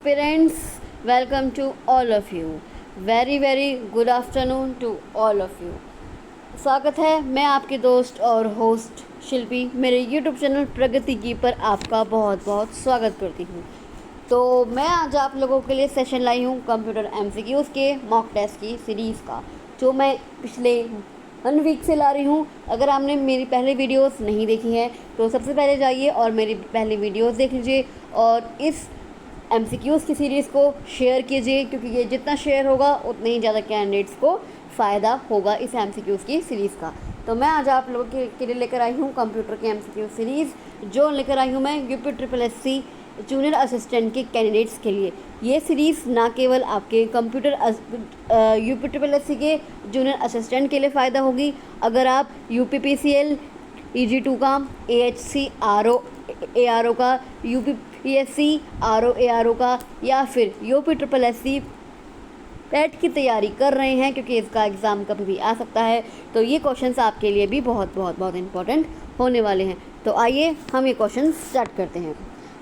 Parents, welcome to all of you. Very good afternoon to all of you. स्वागत है, मैं आपके दोस्त और होस्ट शिल्पी मेरे YouTube चैनल प्रगति की पर आपका बहुत बहुत स्वागत करती हूँ। तो मैं आज आप लोगों के लिए सेशन लाई हूँ कंप्यूटर MCQs के मॉक टेस्ट की सीरीज़ का, जो मैं पिछले 1 वीक से ला रही हूँ। अगर आपने मेरी पहले वीडियोस नहीं देखी हैं तो सबसे पहले जाइए और मेरी पहली वीडियोस देख लीजिए और इस MCQs की सीरीज़ को शेयर कीजिए, क्योंकि ये जितना शेयर होगा उतने ही ज़्यादा कैंडिडेट्स को फ़ायदा होगा इस MCQs की सीरीज़ का। तो मैं आज आप लोगों के लिए लेकर आई हूँ कंप्यूटर के MCQ सीरीज़, जो लेकर आई हूँ मैं UPSSC जूनियर असिस्टेंट के कैंडिडेट्स के लिए। ये सीरीज़ ना केवल आपके कंप्यूटर UPSSC के जूनियर असिस्टेंट के लिए फ़ायदा होगी, अगर आप UPPCL EG2 का, AHC ARO का, UPPSC RO ARO का या फिर UPSSC पेट की तैयारी कर रहे हैं, क्योंकि इसका एग्ज़ाम कभी भी आ सकता है। तो ये क्वेश्चंस आपके लिए भी बहुत इंपॉर्टेंट होने वाले हैं। तो आइए हम ये क्वेश्चन स्टार्ट करते हैं।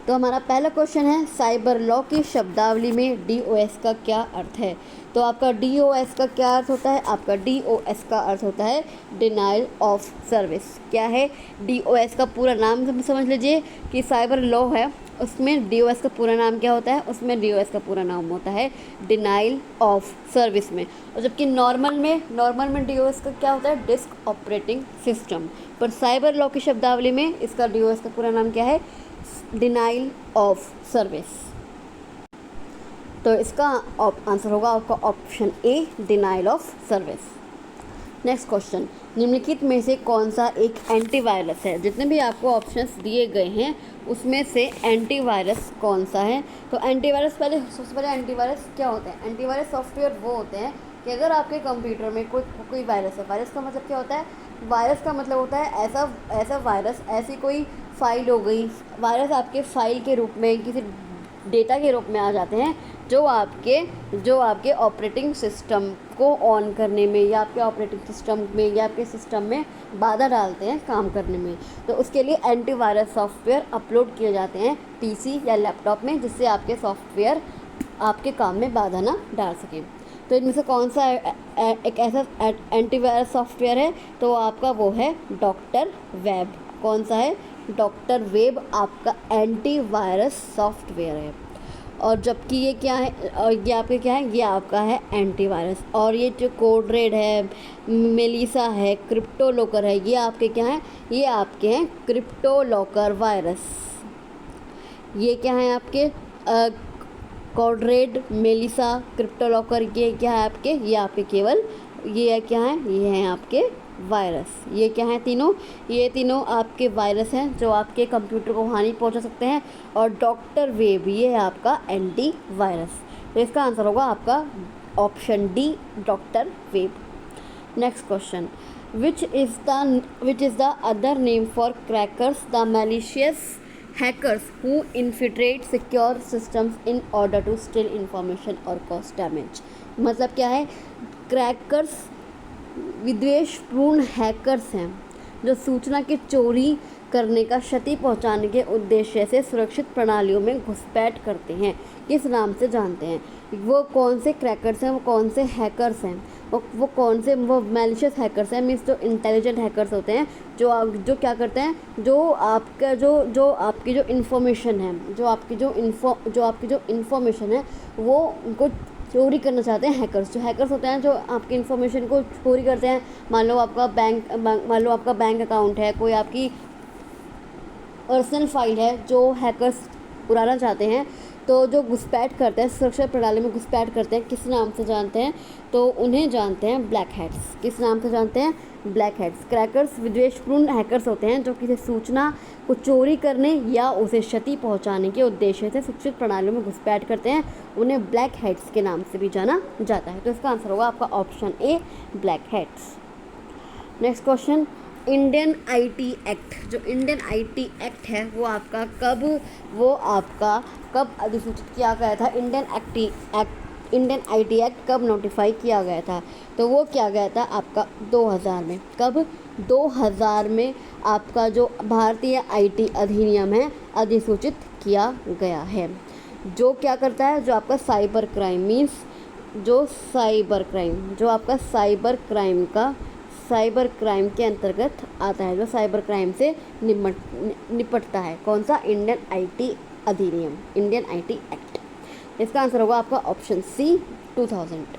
तो हमारा पहला क्वेश्चन है, साइबर लॉ की शब्दावली में DOS का क्या अर्थ है? तो आपका DOS का क्या अर्थ होता है? आपका DOS का अर्थ होता है डिनाइल ऑफ सर्विस। क्या है DOS का पूरा नाम? समझ लीजिए कि साइबर लॉ है, उसमें DOS का पूरा नाम क्या होता है? उसमें DOS का पूरा नाम होता है डिनाइल ऑफ सर्विस में। और जबकि नॉर्मल में DOS का क्या होता है? Disk operating system. पर साइबर लॉ की शब्दावली में इसका DOS का पूरा नाम क्या है? Denial of service. तो इसका आंसर होगा आपका option A, denial of service. Next question, निम्नलिखित में से कौन सा एक एंटीवायरस है? जितने भी आपको ऑप्शंस दिए गए हैं उसमें से एंटीवायरस कौन सा है? तो एंटीवायरस सबसे पहले एंटीवायरस क्या होते हैं? एंटीवायरस सॉफ्टवेयर वो होते हैं कि अगर आपके कंप्यूटर में कोई वायरस है। वायरस का मतलब क्या होता है? वायरस का मतलब होता है ऐसा वायरस, ऐसी कोई फाइल हो गई। वायरस आपके फाइल के रूप में, किसी डेटा के रूप में आ जाते हैं, जो आपके ऑपरेटिंग सिस्टम को ऑन करने में या आपके ऑपरेटिंग सिस्टम में या आपके सिस्टम में बाधा डालते हैं काम करने में। तो उसके लिए एंटीवायरस सॉफ्टवेयर अपलोड किए जाते हैं PC या लैपटॉप में, जिससे आपके सॉफ्टवेयर आपके काम में बाधा ना डाल सकें। तो इनमें से कौन सा एक ऐसा एंटीवायरस सॉफ्टवेयर है? तो आपका वो है डॉक्टर वेब। कौन सा है? डॉक्टर वेब आपका एंटीवायरस सॉफ्टवेयर है। और जबकि ये क्या है? और ये आपके क्या है? ये आपका है एंटीवायरस। और ये जो कोड रेड है, मेलिसा है, क्रिप्टो लॉकर है, ये आपके क्या हैं? ये आपके हैं क्रिप्टो लॉकर वायरस। ये क्या है आपके? Code red, Melissa, crypto locker, ये क्या है आपके? ये आपके केवल ये क्या है? ये हैं आपके वायरस। ये क्या है? ये तीनों आपके वायरस हैं जो आपके कंप्यूटर को हानि पहुंचा सकते हैं। और डॉक्टर वेब ये है आपका एंटी वायरस। तो इसका आंसर होगा आपका option D, doctor web. Next question, which is the other name for crackers the malicious hackers who infiltrate secure systems in order to steal information or cause damage? मतलब क्या है? Crackers विद्वेषपूर्ण hackers हैं जो सूचना की चोरी करने का, क्षति पहुंचाने के उद्देश्य से सुरक्षित प्रणालियों में घुसपैठ करते हैं। किस नाम से जानते हैं? वो कौन से क्रैकर्स हैं? वो कौन से हैकर्स हैं? वो कौन से मैलिशियस हैकर्स हैं? मीन्स जो इंटेलिजेंट हैकर्स होते हैं, जो क्या करते हैं, जो आपकी जो इन्फॉर्मेशन है, जो आपकी जो इन्फॉर्मेशन है वो उनको चोरी करना चाहते हैं। जो हैकर्स होते हैं जो आपकी इन्फॉर्मेशन को चोरी करते हैं। मान लो आपका बैंक अकाउंट है, कोई आपकी पर्सनल फाइल है जो हैकर्स उड़ाना चाहते हैं, तो जो घुसपैठ करते हैं, सुरक्षा प्रणाली में घुसपैठ करते हैं, किस नाम से जानते हैं? तो उन्हें जानते हैं ब्लैक हैट्स। किस नाम से जानते हैं? Black hats. क्रैकर्स विद्वेषपूर्ण हैकर्स होते हैं जो किसी सूचना को चोरी करने या उसे क्षति पहुंचाने के उद्देश्य से सुरक्षित प्रणालियों में घुसपैठ करते हैं। उन्हें ब्लैक हैट्स के नाम से भी जाना जाता है। तो इसका आंसर होगा आपका option A, black hats. Next question, Indian IT act, जो इंडियन IT एक्ट है वो आपका कब अधिसूचित किया गया था? इंडियन IT एक्ट कब नोटिफाई किया गया था? तो वो किया गया था आपका 2000 में। कब? 2000 में आपका जो भारतीय IT अधिनियम है अधिसूचित किया गया है। जो क्या करता है, जो आपका साइबर क्राइम मीन्स जो आपका साइबर क्राइम के अंतर्गत आता है, जो साइबर क्राइम से निपटता है। कौन सा? इंडियन आईटी अधिनियम, इंडियन आईटी एक्ट। इसका आंसर होगा आपका ऑप्शन सी 2000।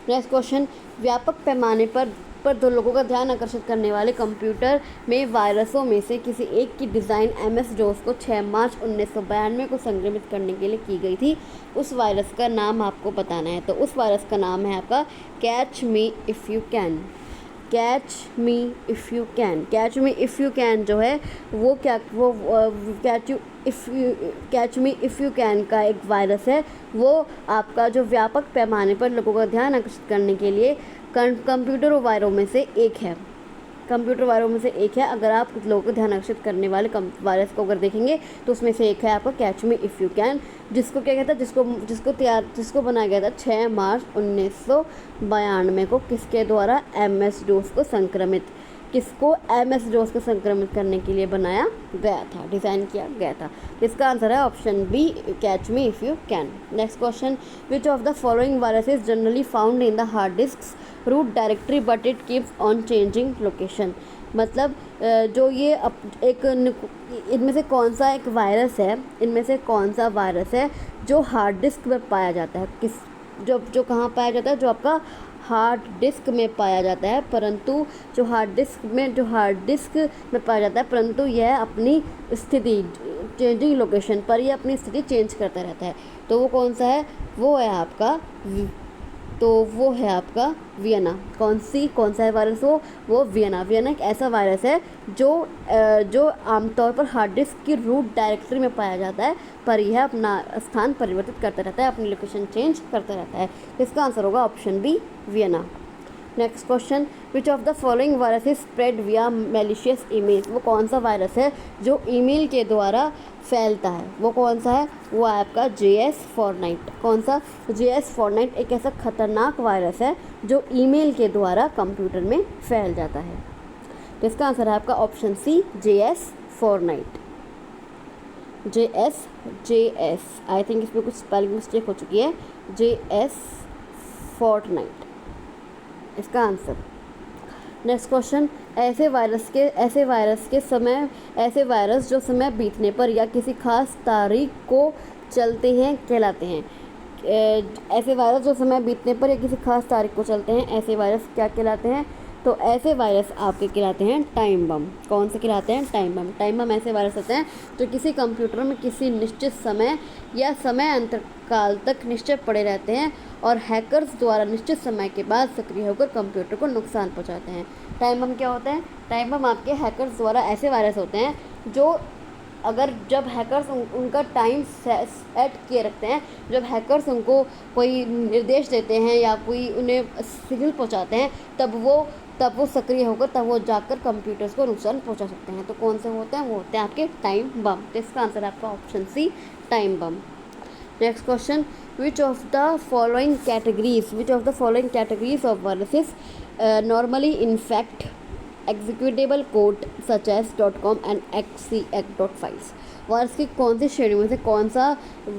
नेक्स्ट क्वेश्चन, व्यापक पैमाने पर दो लोगों का ध्यान आकर्षित करने वाले कंप्यूटर में वायरसों में से किसी एक की डिज़ाइन MS-DOS को 6 मार्च 1992 को संक्रमित करने के लिए की गई थी। उस वायरस का नाम आपको बताना है। तो उस वायरस का नाम है आपका catch me if you can. Catch me if you can जो है वो क्या, वो catch me if you can का एक वायरस है। वो आपका जो व्यापक पैमाने पर लोगों का ध्यान आकर्षित करने के लिए कंप्यूटर वायरों में से एक है। अगर आप लोगों को ध्यान आकर्षित करने वाले वायरस को अगर देखेंगे तो उसमें से एक है आपका catch me if you can, जिसको क्या कहता है, जिसको बनाया गया था 6 मार्च 1992 को। किसके द्वारा? MS-DOS को संक्रमित करने के लिए बनाया गया था, डिज़ाइन किया गया था। इसका आंसर है option B, catch me if you can. Next question, which of the following virus is generally found in the hard disk root directory but it keeps on changing location. मतलब जो ये इनमें से कौन सा वायरस है जो हार्ड डिस्क में पाया जाता है? जो कहाँ पाया जाता है? जो आपका हार्ड डिस्क में पाया जाता है, परंतु जो हार्ड डिस्क में पाया जाता है, परंतु यह अपनी स्थिति चेंजिंग लोकेशन पर यह अपनी स्थिति चेंज करता रहता है। तो वो कौन सा है? वो है आपका वियना। कौन सा है वायरस? वो वियना एक ऐसा वायरस है जो आमतौर पर हार्ड डिस्क की रूट डायरेक्टरी में पाया जाता है, पर यह अपना स्थान परिवर्तित करता रहता है, अपनी लोकेशन चेंज करता रहता है। इसका आंसर होगा option B, Vienna. Next question, which of the following virus is spread via malicious email. वो कौन सा वायरस है जो ईमेल के द्वारा फैलता है? वो कौन सा है? वो है आपका JS-49। कौन सा? JS-49 एक ऐसा खतरनाक वायरस है जो ईमेल के द्वारा कंप्यूटर में फैल जाता है। तो इसका आंसर है आपका option C, JS-49। I think इसमें कुछ स्पेलिंग मिस्टेक हो चुकी है। JS-49 इसका आंसर। नेक्स्ट क्वेश्चन, ऐसे वायरस जो समय बीतने पर या किसी खास तारीख को चलते हैं कहलाते हैं। ऐसे वायरस जो समय बीतने पर या किसी खास तारीख को चलते हैं, ऐसे वायरस क्या कहलाते हैं? तो ऐसे वायरस आपके कहलाते हैं टाइम बम। कौन से कहलाते हैं? टाइम बम ऐसे वायरस होते हैं जो किसी कंप्यूटर में किसी निश्चित समय या समय अंतराल तक निश्चित पड़े रहते हैं और हैकर्स द्वारा निश्चित समय के बाद सक्रिय होकर कंप्यूटर को नुकसान पहुंचाते हैं। टाइम बम क्या होता है? टाइम बम आपके हैकर्स द्वारा ऐसे वायरस होते हैं जो जब हैकर्स उनका टाइम सेट किए रखते हैं, जब हैकर्स उनको कोई निर्देश देते हैं या कोई उन्हें सिग्नल पहुंचाते हैं, तब वो सक्रिय होकर तब वो जाकर कंप्यूटर्स को नुकसान पहुंचा सकते हैं। तो कौन से होते हैं? वो होते हैं आपके टाइम बम। तो इसका आंसर है आपका option C, time bomb. Next question, which of the following categories of viruses normally infect executable code such as .com and .exec.files। Virus की कौन सी श्रेणी में से कौन सा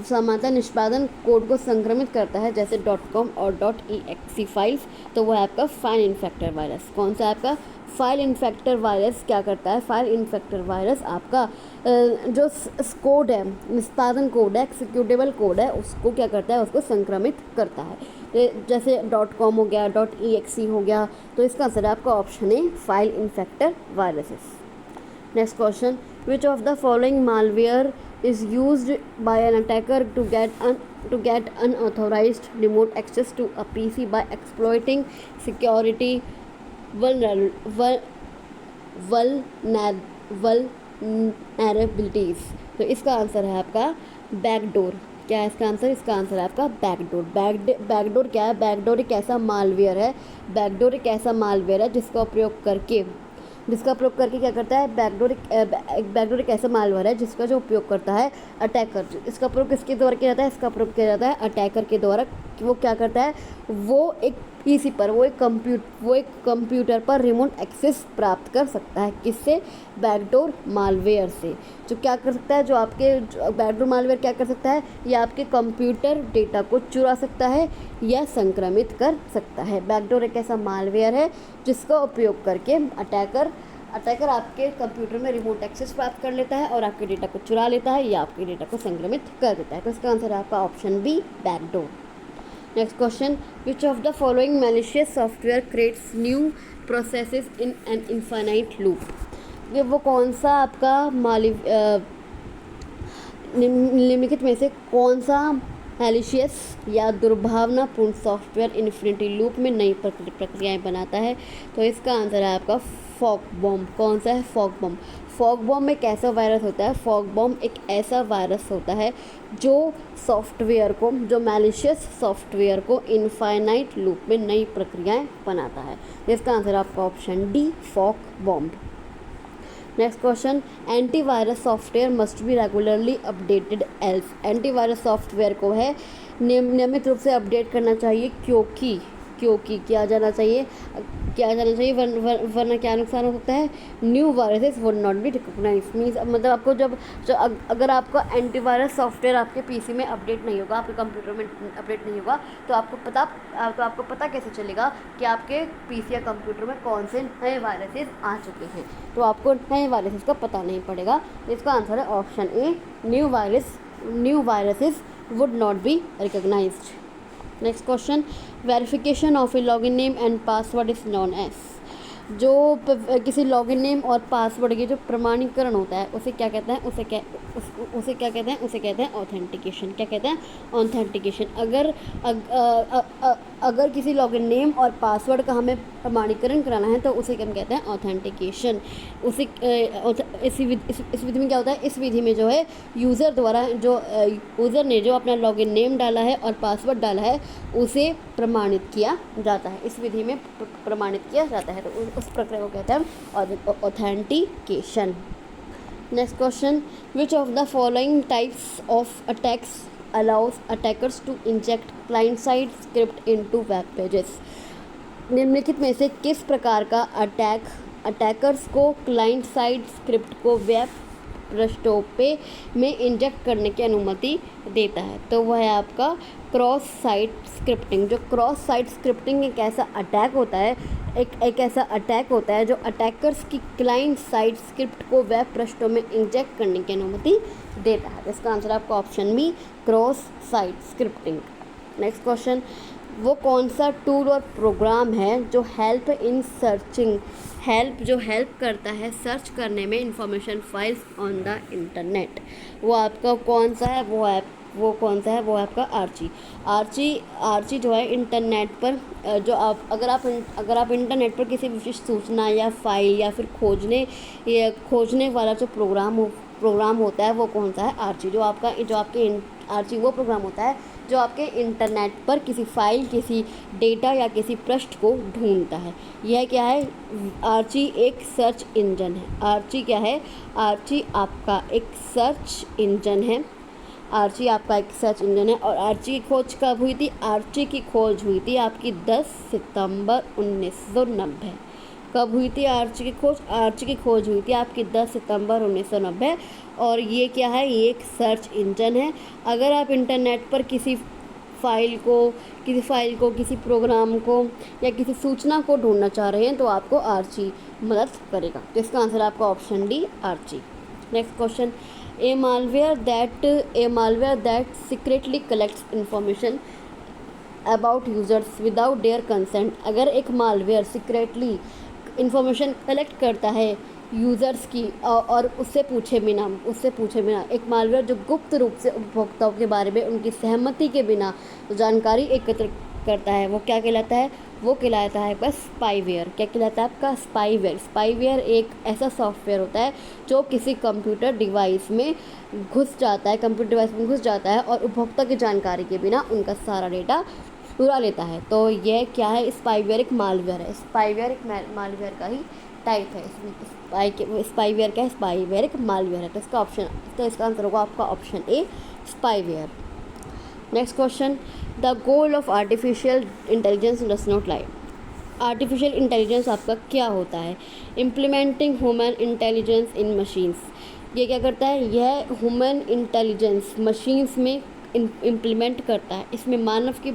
समानांतर निष्पादन कोड को संक्रमित करता है, जैसे .com और .exe फाइल्स? तो वो है आपका फाइल इन्फेक्टर वायरस। कौन सा आपका फाइल इन्फेक्टर वायरस क्या करता है? फाइल इन्फेक्टर वायरस आपका जो कोड है, निष्पादन कोड है, एक्सिक्यूटेबल कोड है, उसको क्या करता है? उसको संक्रमित करता है। जैसे .com हो गया, .exe हो गया। तो इसका आंसर है आपका option A, file infector viruses. Next question, which of the following malware is used by an attacker to get unauthorized remote access to a PC by exploiting security vulnerabilities। तो इसका answer है आपका backdoor. क्या है इसका answer? इसका answer है आपका बैकडोर। बैकडोर क्या है? बैकडोर एक ऐसा मालवेयर है जिसका प्रयोग करके क्या करता है? बैकडोर एक ऐसा मालवेयर है जिसका जो उपयोग करता है अटैकर। इसका प्रयोग किसके द्वारा किया जाता है? इसका प्रयोग किया जाता है अटैकर के द्वारा। वो क्या करता है? वो एक पीसी पर वो एक कंप्यूटर पर रिमोट एक्सेस प्राप्त कर सकता है। किससे? बैकडोर मालवेयर से। जो क्या कर सकता है, जो आपके बैकडोर मालवेयर क्या कर सकता है, या आपके कंप्यूटर डेटा को चुरा सकता है या संक्रमित कर सकता है। बैकडोर एक ऐसा मालवेयर है जिसका उपयोग करके अटैकर आपके कंप्यूटर में रिमोट एक्सेस प्राप्त कर लेता है और आपके डेटा को चुरा लेता है या आपके डेटा को संक्रमित कर देता है। तो इसका आंसर है आपका option B, backdoor. Next question, which of the following malicious software creates new processes in an infinite loop. ये वो कौन सा आपका निम्नलिखित में से कौन सा मैलिशियस या दुर्भावनापूर्ण सॉफ्टवेयर इन्फिनिटी लूप में नई प्रक्रियाएं बनाता है? तो इसका आंसर है आपका फॉग बॉम्ब। कौन सा है? Fog bomb. फॉग बॉम्ब एक ऐसा वायरस होता है, फॉग बॉम्ब एक ऐसा वायरस होता है जो सॉफ्टवेयर को, जो मैलिशियस सॉफ्टवेयर को इनफाइनाइट लूप में नई प्रक्रियाएं बनाता है। इसका आंसर आपका option D, fog bomb. Next question, antivirus software must be regularly updated else. Antivirus software को है नियमित रूप से अपडेट करना चाहिए, क्योंकि किया जाना चाहिए वरना क्या नुकसान हो सकता है? New viruses would not be recognize. Means मतलब आपको अगर आपका एंटीवायरस सॉफ्टवेयर आपके पीसी में अपडेट नहीं होगा, आपके कंप्यूटर में अपडेट नहीं होगा, तो आपको पता कैसे चलेगा कि आपके पीसी या कंप्यूटर में कौन से नए वायरसेस आ चुके हैं? तो आपको नए वायरसेस का पता नहीं पड़ेगा। इसका आंसर है option A, new viruses would not be recognized. Next question, verification of a login name and password is known as. जो किसी लॉगिन नेम और पासवर्ड के जो प्रमाणीकरण होता है उसे क्या कहते हैं? उसे कहते हैं ऑथेंटिकेशन। क्या कहते हैं? ऑथेंटिकेशन। अगर किसी लॉगिन नेम और पासवर्ड का हमें प्रमाणीकरण कराना है तो उसे क्या कहते हैं? ऑथेंटिकेशन। इस विधि में क्या होता है? इस विधि में जो है यूज़र ने जो अपना लॉगिन नेम डाला है और पासवर्ड डाला है उसे प्रमाणित किया जाता है। इस विधि में प्रमाणित किया जाता है, तो उस प्रक्रिया को कहते हैं authentication. Next question, which of the following types of attacks allows attackers to inject client side script into web pages. निम्नलिखित में से किस प्रकार का अटैकर्स को क्लाइंट साइड स्क्रिप्ट को वेब पृष्ठों पे में इंजेक्ट करने की अनुमति देता है? तो वह है आपका क्रॉस साइट स्क्रिप्टिंग। जो क्रॉस साइट स्क्रिप्टिंग एक ऐसा अटैक होता है जो अटैकर्स की क्लाइंट साइड स्क्रिप्ट को वेब पृष्ठों में इंजेक्ट करने की अनुमति देता है। इसका आंसर आपका option B, cross site scripting. Next question, वो कौन सा टूल और प्रोग्राम है जो हेल्प करता है सर्च करने में information files on the internet? वो आपका कौन सा है? वो है आपका आर्ची जो है इंटरनेट पर जो अगर आप इंटरनेट पर किसी विशिष्ट सूचना या फाइल या फिर खोजने वाला जो प्रोग्राम होता है वो कौन सा है? आर्ची वो प्रोग्राम होता है जो आपके इंटरनेट पर किसी फाइल, किसी डेटा या किसी पृष्ठ को ढूंढता है। यह क्या है? आर्ची एक सर्च इंजन है। आर्ची आपका एक सर्च इंजन है। और आर्ची की खोज कब हुई थी? आर्ची की खोज हुई थी आपकी 10 सितंबर 1990। कब हुई थी आर्ची की खोज? आर्ची की खोज हुई थी आपकी 10 सितंबर 1990। और ये क्या है? ये एक सर्च इंजन है। अगर आप इंटरनेट पर किसी फाइल को, किसी प्रोग्राम को या किसी सूचना को ढूंढना चाह रहे हैं तो आपको आर्ची मदद करेगा। तो इसका आंसर आपका option D, Archie. Next question, a malware that secretly collects information about users without their consent. अगर एक मालवेयर सीक्रेटली इंफॉर्मेशन कलेक्ट करता है यूज़र्स की और उससे पूछे बिना, एक मालवेयर जो गुप्त रूप से उपभोक्ताओं के बारे में उनकी सहमति के बिना जानकारी एकत्र करता है, वो क्या कहलाता है? वो कहलाता है आपका स्पाईवेयर। क्या कहलाता है आपका? स्पाईवेयर एक ऐसा सॉफ्टवेयर होता है जो किसी कंप्यूटर डिवाइस में घुस जाता है और उपभोक्ता की जानकारी के बिना उनका सारा डेटा चुरा लेता है। तो यह क्या है? स्पाईवेयर एक मालवेयर है। स्पाईवेयर एक मालवेयर का ही टाइप है। स्पाईवेयर क्या है? स्पाईवेयर एक मालवेयर है। तो इसका आंसर होगा आपका option A, spyware. Next question, the goal of artificial intelligence does not lie. Artificial intelligence आपका क्या होता है? Implementing human intelligence in machines. ये क्या करता है? यह ह्यूमन इंटेलिजेंस मशीन्स में इम्प्लीमेंट करता है। इसमें मानव की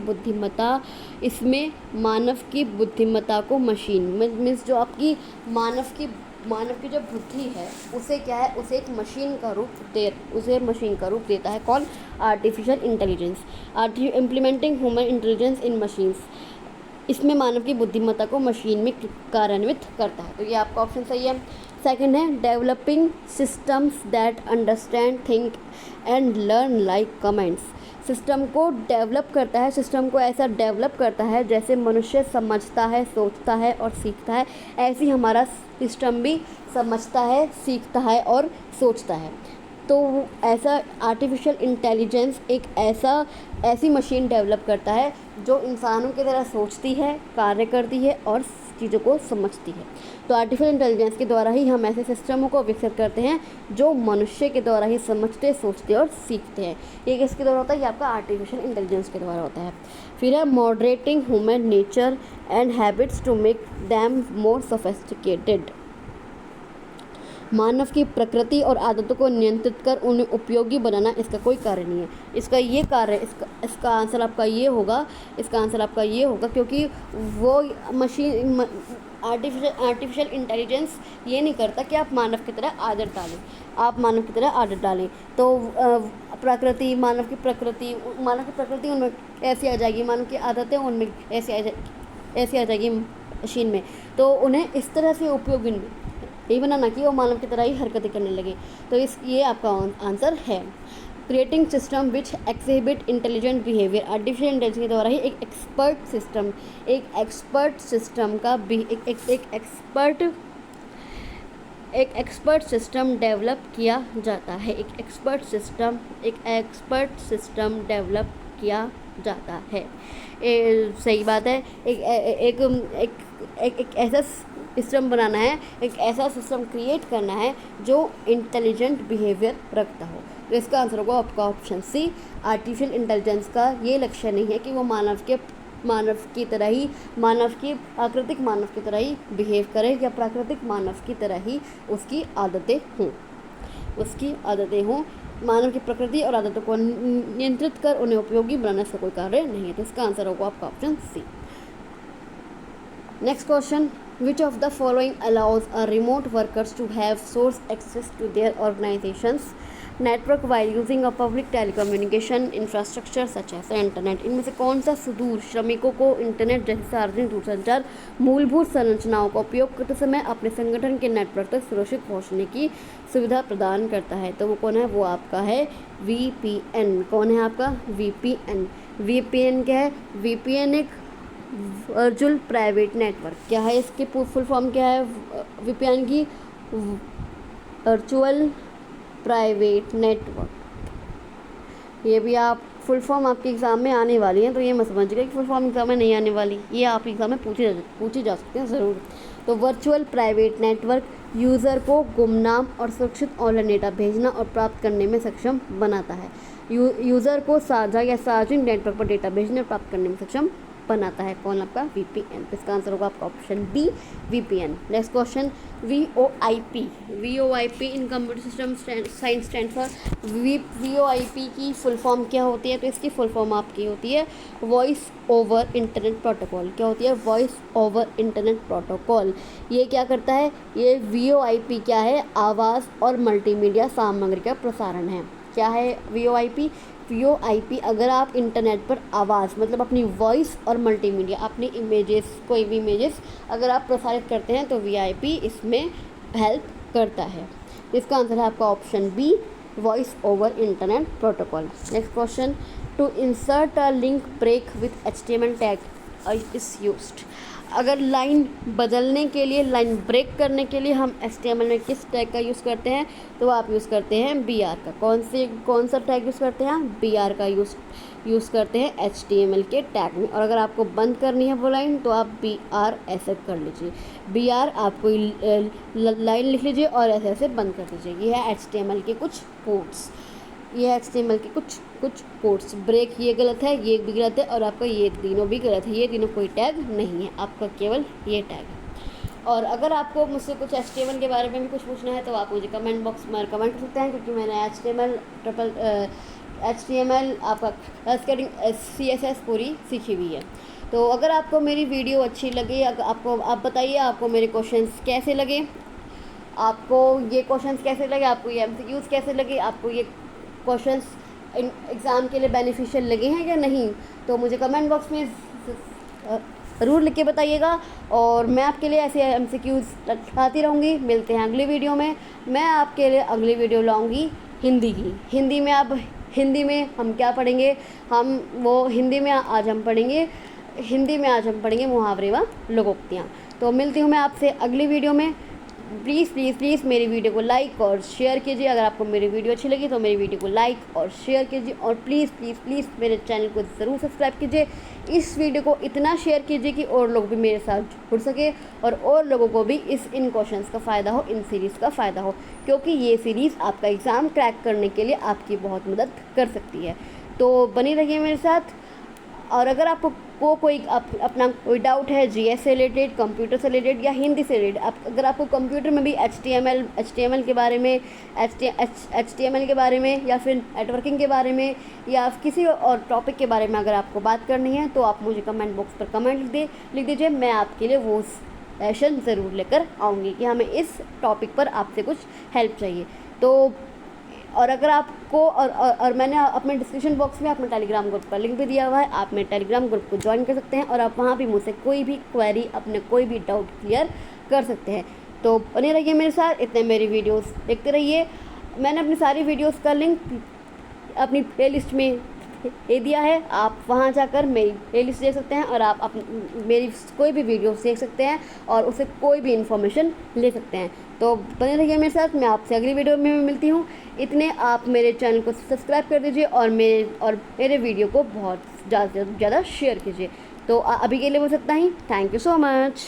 बुद्धिमत्ता को मशीन मीन्स जो आपकी मानव की जो बुद्धि है उसे क्या है, उसे एक मशीन का रूप देता है। कौन? Artificial intelligence. Implementing human intelligence in machines, इसमें मानव की बुद्धिमत्ता को मशीन में कार्यान्वित करता है। तो ये आपका ऑप्शन सही है। सेकंड है developing systems that understand, think and learn like comments. System को डेवलप करता है, सिस्टम को ऐसा डेवलप करता है जैसे मनुष्य समझता है, सोचता है और सीखता है, ऐसी हमारा सिस्टम भी समझता है, सीखता है और सोचता है। तो ऐसा आर्टिफिशियल इंटेलिजेंस एक ऐसी मशीन डेवलप करता है जो इंसानों की तरह सोचती है, कार्य करती है और चीज़ों को समझती है। तो आर्टिफिशियल इंटेलिजेंस के द्वारा ही हम ऐसे सिस्टमों को विकसित करते हैं जो मनुष्य के द्वारा ही समझते, सोचते और सीखते हैं। ये किसके द्वारा होता है? ये आपका आर्टिफिशियल इंटेलिजेंस के द्वारा होता है। फिर है moderating human nature and habits to make them more sophisticated. मानव की प्रकृति और आदतों को नियंत्रित कर उन्हें उपयोगी बनाना इसका कोई कार्य नहीं है। इसका आंसर आपका ये होगा। क्योंकि वो मशीन आर्टिफिशियल इंटेलिजेंस ये नहीं करता कि आप मानव की तरह आदत डालें। तो मानव की प्रकृति उनमें ऐसी आ जाएगी, मानव की आदतें उनमें ऐसी आ जाएगी मशीन में, तो उन्हें इस तरह से उपयोगी नहीं बनाना कि वो मानव की तरह ही हरकतें करने लगे। तो ये आपका आंसर है। Creating system which exhibit intelligent behaviour. Artificial intelligence के द्वारा ही एक एक्सपर्ट सिस्टम डेवलप किया जाता है। सही बात है। एक ऐसा सिस्टम बनाना है, एक ऐसा सिस्टम क्रिएट करना है जो इंटेलिजेंट बिहेवियर रखता हो। तो इसका आंसर होगा आपका ऑप्शन सी। आर्टिफिशियल इंटेलिजेंस का ये लक्ष्य नहीं है कि वो प्राकृतिक मानव की तरह ही बिहेव करे या प्राकृतिक मानव की तरह ही उसकी आदतें हों। मानव की प्रकृति और आदतों को नियंत्रित कर उन्हें उपयोगी बनाने से कोई कार्य नहीं है। तो इसका आंसर होगा आपका option C. Next question, which of the following allows a remote workers to have source access to their organization's network while using a public telecommunication infrastructure such as the internet। इनमें से कौन सा सुदूर श्रमिकों को internet जैसे सार्वजनिक दूरसंचार मूलभूत संरचनाओं का उपयोग करते समय अपने संगठन के नेटवर्क तक सुरक्षित पहुंचने की सुविधा प्रदान करता है? तो वो कौन है? वो आपका है VPN। कौन है आपका? VPN। VPN क्या है? VPN एक वर्चुअल प्राइवेट नेटवर्क। क्या है इसके फुल फॉर्म क्या है VPN की? Virtual private network. ये भी आप फुल फॉर्म आपके एग्ज़ाम में आने वाली है, तो ये मत समझिएगा कि फुल फॉर्म एग्ज़ाम में नहीं आने वाली, ये आप एग्ज़ाम में पूछी जा सकते हैं ज़रूर। तो वर्चुअल प्राइवेट नेटवर्क यूज़र को गुमनाम और सुरक्षित ऑनलाइन डेटा भेजना और प्राप्त करने में सक्षम बनाता है। यूज़र को साझा या सार्वजनिक नेटवर्क पर डेटा भेजने और प्राप्त करने में सक्षम बनाता है। कौन? आपका VPN। इसका आंसर होगा आपका option B, VPN। Next question, VoIP in computer system science stand for. VoIP की फुल फॉर्म क्या होती है? तो इसकी फुल फॉर्म आपकी होती है वॉइस ओवर इंटरनेट प्रोटोकॉल। क्या होती है? Voice over internet protocol. ये क्या करता है? ये VoIP क्या है? आवाज़ और मल्टीमीडिया सामग्री का प्रसारण है। क्या है VoIP? VoIP अगर आप इंटरनेट पर आवाज़ मतलब अपनी वॉइस और मल्टीमीडिया, अपनी कोई भी इमेजेस अगर आप प्रसारित करते हैं तो VoIP इसमें हेल्प करता है। इसका आंसर है आपका option B, voice over internet protocol. Next question, to insert a link break with HTML tag is used. अगर लाइन बदलने के लिए, लाइन ब्रेक करने के लिए हम HTML में किस टैग का यूज़ करते हैं? तो आप यूज़ करते हैं BR का। कौन सा टैग यूज़ करते हैं? BR का यूज़ करते हैं HTML के टैग में। और अगर आपको बंद करनी है वो लाइन तो आप BR ऐसे कर लीजिए। BR आपको लाइन लिख लीजिए और ऐसे बंद कर दीजिए। ये है HTML के कुछ कोड्स। ये HTML के कुछ कोड्स, ब्रेक ये गलत है, ये भी गलत है, और आपका ये तीनों भी गलत है। ये तीनों कोई टैग नहीं है, आपका केवल ये टैग है। और अगर आपको मुझसे कुछ HTML के बारे में भी कुछ पूछना है तो आप मुझे कमेंट बॉक्स में कमेंट कर सकते हैं, क्योंकि मैंने HTML आपका CSS पूरी सीखी हुई है। तो अगर आपको मेरी वीडियो अच्छी लगी, आप बताइए आपको मेरे क्वेश्चंस कैसे लगे, आपको ये क्वेश्चंस कैसे लगे, आपको ये MCQs कैसे लगे, आपको ये क्वेश्चंस एग्ज़ाम के लिए बेनिफिशियल लगे हैं या नहीं। तो मुझे कमेंट बॉक्स में ज़रूर लिख के बताइएगा, और मैं आपके लिए ऐसे MCQs लाती रहूँगी। मिलते हैं अगली वीडियो में। मैं आपके लिए अगली वीडियो लाऊँगी हिंदी की। हिंदी में हम क्या पढ़ेंगे, हिंदी में आज हम पढ़ेंगे मुहावरे व लोकोक्तियाँ। तो मिलती हूँ मैं आपसे अगली वीडियो में। प्लीज़ मेरी वीडियो को लाइक और शेयर कीजिए। अगर आपको मेरी वीडियो अच्छी लगी तो मेरी वीडियो को लाइक और शेयर कीजिए, और प्लीज़ मेरे चैनल को ज़रूर सब्सक्राइब कीजिए। इस वीडियो को इतना शेयर कीजिए कि और लोग भी मेरे साथ जुड़ सके, और लोगों को भी इन क्वेश्चंस का फ़ायदा हो, इन सीरीज़ का फ़ायदा हो, क्योंकि ये सीरीज़ आपका एग्ज़ाम क्रैक करने के लिए आपकी बहुत मदद कर सकती है। तो बनी रहिए मेरे साथ। और अगर आपको कोई अपना कोई डाउट है GS से रिलेटेड, कंप्यूटर से रिलेटेड या हिंदी से रिलेटेड, अगर आपको कंप्यूटर में भी HTML के बारे में, HTML के बारे में, या फिर नेटवर्किंग के बारे में, या किसी और टॉपिक के बारे में अगर आपको बात करनी है, तो आप मुझे कमेंट बॉक्स पर कमेंट लिख दीजिए। मैं आपके लिए वो सेशन ज़रूर लेकर आऊँगी कि हमें इस टॉपिक पर आपसे कुछ हेल्प चाहिए। तो और अगर आपको और मैंने अपने डिस्क्रिप्शन बॉक्स में अपने टेलीग्राम ग्रुप का लिंक भी दिया हुआ है, आप मेरे टेलीग्राम ग्रुप को ज्वाइन कर सकते हैं, और आप वहाँ भी मुझसे कोई भी क्वेरी, अपने कोई भी डाउट क्लियर कर सकते हैं। तो बने रहिए मेरे साथ, इतने मेरी वीडियोस देखते रहिए। मैंने अपनी सारी वीडियोस का लिंक अपनी प्लेलिस्ट में दे दिया है, आप वहाँ जाकर मेरी प्लेलिस्ट देख सकते हैं, और आप मेरी कोई भी वीडियो देख सकते हैं और उससे कोई भी इन्फॉर्मेशन ले सकते हैं। तो बने रहिए मेरे साथ, मैं आपसे अगली वीडियो में मिलती हूँ। इतने आप मेरे चैनल को सब्सक्राइब कर दीजिए, और मेरे वीडियो को बहुत ज़्यादा शेयर कीजिए। तो अभी के लिए बस इतना ही। Thank you so much.